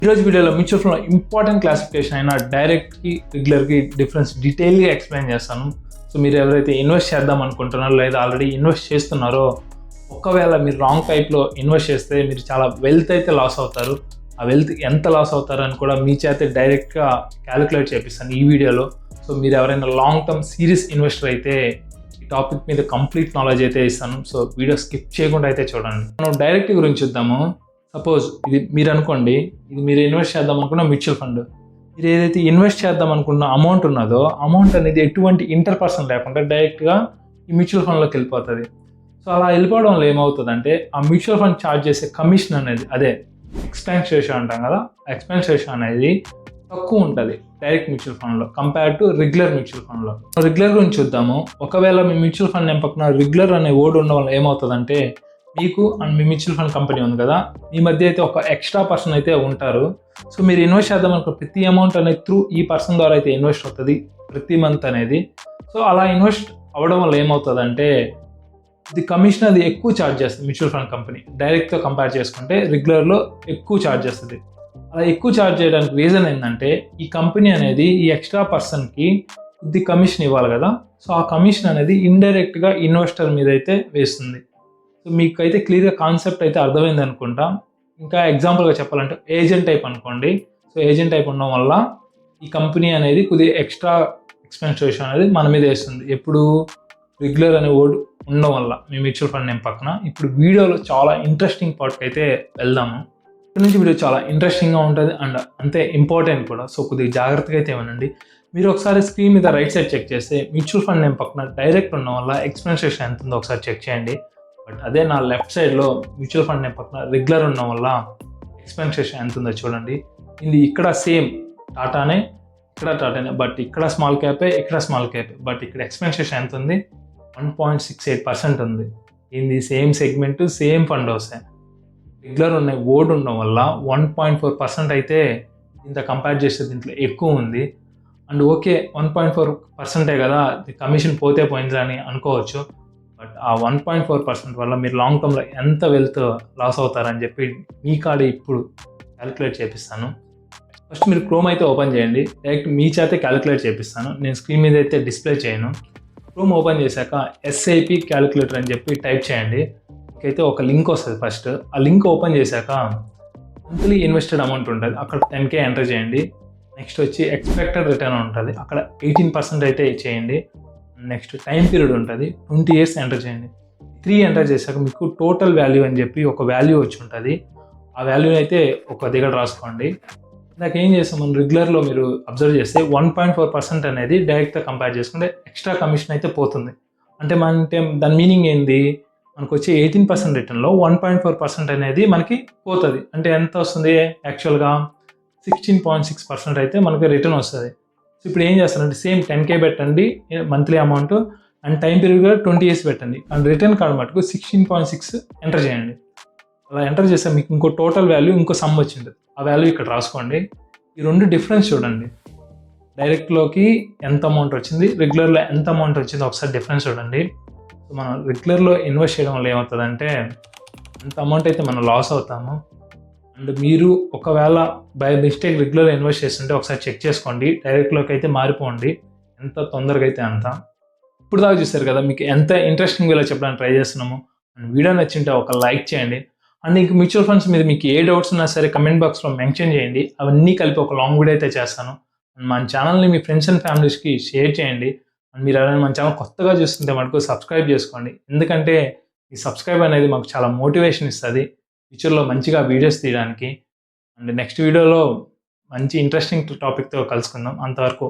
ఈరోజు వీడియోలో మ్యూచువల్ ఫండ్లో ఇంపార్టెంట్ క్లాసిఫికేషన్ అయిన డైరెక్ట్కి రెగ్యులర్కి డిఫరెన్స్ డీటెయిల్గా ఎక్స్ప్లెయిన్ చేస్తాను. సో మీరు ఎవరైతే ఇన్వెస్ట్ చేద్దాం అనుకుంటున్నారో లేదా ఆల్రెడీ ఇన్వెస్ట్ చేస్తున్నారో, ఒకవేళ మీరు రాంగ్ టైప్లో ఇన్వెస్ట్ చేస్తే మీరు చాలా వెల్త్ అయితే లాస్ అవుతారు. ఆ వెల్త్ ఎంత లాస్ అవుతారు అని కూడా మీ చేతే డైరెక్ట్గా క్యాలిక్యులేట్ చేపిస్తాను ఈ వీడియోలో. సో మీరు ఎవరైనా లాంగ్ టర్మ్ సీరియస్ ఇన్వెస్టర్ అయితే ఈ టాపిక్ మీద కంప్లీట్ నాలెడ్జ్ అయితే ఇస్తాను. సో వీడియో స్కిప్ చేయకుండా అయితే చూడండి. మనం డైరెక్ట్ గురించి చూద్దాము. సపోజ్ ఇది మీరు అనుకోండి, ఇది మీరు ఇన్వెస్ట్ చేద్దాం అనుకున్న మ్యూచువల్ ఫండ్. మీరు ఏదైతే ఇన్వెస్ట్ చేద్దాం అనుకున్న అమౌంట్ ఉన్నదో, అమౌంట్ అనేది ఎటువంటి ఇంటర్ పర్సన్ లేకుండా డైరెక్ట్గా ఈ మ్యూచువల్ ఫండ్లోకి వెళ్ళిపోతుంది. సో అలా వెళ్ళిపోవడం వల్ల ఏమవుతుందంటే, ఆ మ్యూచువల్ ఫండ్ ఛార్జ్ చేసే కమిషన్ అనేది, అదే ఎక్స్పెన్స్ రేషియో అంటాం కదా, ఎక్స్పెన్స్ రేషియో అనేది తక్కువ ఉంటుంది డైరెక్ట్ మ్యూచువల్ ఫండ్లో కంపేర్ టు రెగ్యులర్ మ్యూచువల్ ఫండ్లో. రెగ్యులర్ గురించి చూద్దాము. ఒకవేళ మీ మ్యూచువల్ ఫండ్ పక్కన రెగ్యులర్ అనే వర్డ్ ఉండడం వల్ల ఏమవుతుందంటే, మీకు and me mutual fund company ఉంది కదా, మీ మధ్య అయితే ఒక ఎక్స్ట్రా పర్సన్ అయితే ఉంటారు. సో మీరు ఇన్వెస్ట్ చేద్దాం అనుకో, ప్రతి అమౌంట్ అనేది త్రూ ఈ పర్సన్ ద్వారా అయితే ఇన్వెస్ట్ అవుతుంది ప్రతి మంత్ అనేది. సో అలా ఇన్వెస్ట్ అవ్వడం వల్ల ఏమవుతుందంటే, ఇది కమిషన్ అది ఎక్కువ ఛార్జ్ చేస్తుంది మ్యూచువల్ ఫండ్ కంపెనీ. డైరెక్ట్గా కంపేర్ చేసుకుంటే రెగ్యులర్లో ఎక్కువ ఛార్జ్ చేస్తుంది. అలా ఎక్కువ ఛార్జ్ చేయడానికి రీజన్ ఏంటంటే, ఈ కంపెనీ అనేది ఈ ఎక్స్ట్రా పర్సన్కి ఇది కమిషన్ ఇవ్వాలి కదా. సో ఆ కమిషన్ అనేది ఇండైరెక్ట్గా ఇన్వెస్టర్ మీద అయితే వేస్తుంది. సో మీకు అయితే క్లియర్గా కాన్సెప్ట్ అయితే అర్థమైంది అనుకుంటా. ఇంకా ఎగ్జాంపుల్గా చెప్పాలంటే ఏజెంట్ టైప్ అనుకోండి. సో ఏజెంట్ టైప్ ఉండడం వల్ల ఈ కంపెనీ అనేది కొద్దిగా ఎక్స్ట్రా ఎక్స్పెన్స్ రేషియో అనేది మన మీద వేస్తుంది. ఎప్పుడు రెగ్యులర్ అనే వర్డ్ ఉండడం వల్ల మీ మ్యూచువల్ ఫండ్ నేమ్ పక్కన. ఇప్పుడు వీడియోలో చాలా ఇంట్రెస్టింగ్ పార్ట్కి అయితే వెళ్దాము. ఇక్కడ నుంచి వీడియో చాలా ఇంట్రెస్టింగ్గా ఉంటుంది అండ్ అంతే ఇంపార్టెంట్ కూడా. సో కొద్దిగా జాగ్రత్తగా అయితే ఇవ్వనండి. మీరు ఒకసారి స్క్రీన్ మీద రైట్ సైడ్ చెక్ చేస్తే మ్యూచువల్ ఫండ్ నేమ్ పక్కన డైరెక్ట్ ఉండడం వల్ల ఎక్స్పెన్స్ రేషియో ఎంత ఉందో ఒకసారి చెక్ చేయండి. బట్ అదే నా లెఫ్ట్ సైడ్లో మ్యూచువల్ ఫండ్ నేమ్ పక్కన రెగ్యులర్ ఉండడం వల్ల ఎక్స్పెన్స్ రేషియో ఎంత ఉందో చూడండి. ఇది ఇక్కడ సేమ్ టాటానే, ఇక్కడ టాటానే, బట్ ఇక్కడ స్మాల్ క్యాపే, ఇక్కడ స్మాల్ క్యాపే. బట్ ఇక్కడ ఎక్స్పెన్స్ రేషియో ఎంత ఉంది? 1.68% ఉంది. ఇది సేమ్ సెగ్మెంట్, సేమ్ ఫండ్ వస్తాయి. రెగ్యులర్ ఉన్న ఓడ్ ఉండడం వల్ల 1.4% అయితే ఇంత కంపేర్ చేస్తే దీంట్లో ఎక్కువ ఉంది. అండ్ ఓకే 1.4% కదా, కమిషన్ పోతే పోయింది అని అనుకోవచ్చు. బట్ ఆ 1.4% వల్ల మీరు లాంగ్ టర్మ్లో ఎంత వెల్త్ లాస్ అవుతారని చెప్పి మీ కాడ ఇప్పుడు క్యాలిక్యులేట్ చేపిస్తాను. ఫస్ట్ మీరు క్రోమ్ అయితే ఓపెన్ చేయండి. డైరెక్ట్ మీ చేతే క్యాలిక్యులేట్ చేపిస్తాను. నేను స్క్రీన్ మీద అయితే డిస్ప్లే చేయను. క్రోమ్ ఓపెన్ చేశాక ఎస్ఐపి క్యాలిక్యులేటర్ అని చెప్పి టైప్ చేయండి. మీకైతే ఒక లింక్ వస్తుంది. ఫస్ట్ ఆ లింక్ ఓపెన్ చేశాక మంత్లీ ఇన్వెస్టెడ్ అమౌంట్ ఉంటుంది, అక్కడ 10K ఎంటర్ చేయండి. నెక్స్ట్ వచ్చి ఎక్స్పెక్టెడ్ రిటర్న్ ఉంటుంది, అక్కడ 18% అయితే చేయండి. నెక్స్ట్ టైం పీరియడ్ ఉంటుంది, 20 years ఎంటర్ చేయండి. 3 ఎంటర్ చేశాక మీకు టోటల్ వాల్యూ అని చెప్పి ఒక వాల్యూ వచ్చి ఉంటుంది. ఆ వాల్యూ అయితే ఒక దగ్గర రాసుకోండి. నాకు ఏం చేస్తాం, మనం రెగ్యులర్లో మీరు అబ్జర్వ్ చేస్తే 1.4% అనేది డైరెక్ట్గా కంపేర్ చేసుకుంటే ఎక్స్ట్రా కమిషన్ అయితే పోతుంది. అంటే దాని మీనింగ్ ఏంది, మనకు వచ్చే 18% రిటర్న్లో 1.4% అనేది మనకి పోతుంది. అంటే ఎంత వస్తుంది, యాక్చువల్గా 16.6% అయితే మనకి రిటర్న్ వస్తుంది. సో ఇప్పుడు ఏం చేస్తారంటే, సేమ్ 10K పెట్టండి monthly amount, and time period కూడా 20 years పెట్టండి. అండ్ రిటర్న్ కార్డ్ మటుకు 16.6 ఎంటర్ చేయండి. అలా ఎంటర్ చేస్తే మీకు ఇంకో టోటల్ వాల్యూ, ఇంకో సమ్ వచ్చింది. ఆ వాల్యూ ఇక్కడ రాసుకోండి. ఈ రెండు డిఫరెన్స్ చూడండి. డైరెక్ట్లోకి ఎంత అమౌంట్ వచ్చింది, రెగ్యులర్లో ఎంత అమౌంట్ వచ్చింది, ఒకసారి డిఫరెన్స్ చూడండి. సో మనం రెగ్యులర్లో ఇన్వెస్ట్ చేయడం వల్ల ఏమవుతుందంటే, ఎంత అమౌంట్ అయితే మనం లాస్ అవుతాము. అండ్ మీరు ఒకవేళ బై మిస్టేక్ రెగ్యులర్ ఇన్వెస్ట్ చేస్తుంటే ఒకసారి చెక్ చేసుకోండి. డైరెక్ట్లోకి అయితే మారిపోండి ఎంత తొందరగా అయితే అంత. ఇప్పుడు దాకా చూస్తారు కదా, మీకు ఎంత ఇంట్రెస్టింగ్ వేలో చెప్పడానికి ట్రై చేస్తున్నాము. అండ్ వీడియో నచ్చింటే ఒక లైక్ చేయండి. అండ్ ఇంక మ్యూచువల్ ఫండ్స్ మీద మీకు ఏ డౌట్స్ ఉన్నా సరే కమెంట్ బాక్స్లో మెన్షన్ చేయండి. అవన్నీ కలిపి ఒక లాంగ్ వీడియో అయితే చేస్తాను. అండ్ మన ఛానల్ని మీ ఫ్రెండ్స్ అండ్ ఫ్యామిలీస్కి షేర్ చేయండి. అండ్ మీరు ఎవరైనా మన ఛానల్ కొత్తగా చూస్తుంటే మటుకు సబ్స్క్రైబ్ చేసుకోండి. ఎందుకంటే ఈ సబ్స్క్రైబ్ అనేది మాకు చాలా మోటివేషన్ ఇస్తుంది ఫ్యూచర్లో మంచిగా వీడియోస్ తీయడానికి. అండ్ నెక్స్ట్ వీడియోలో మంచి ఇంట్రెస్టింగ్ టాపిక్తో కలుసుకుందాం. అంతవరకు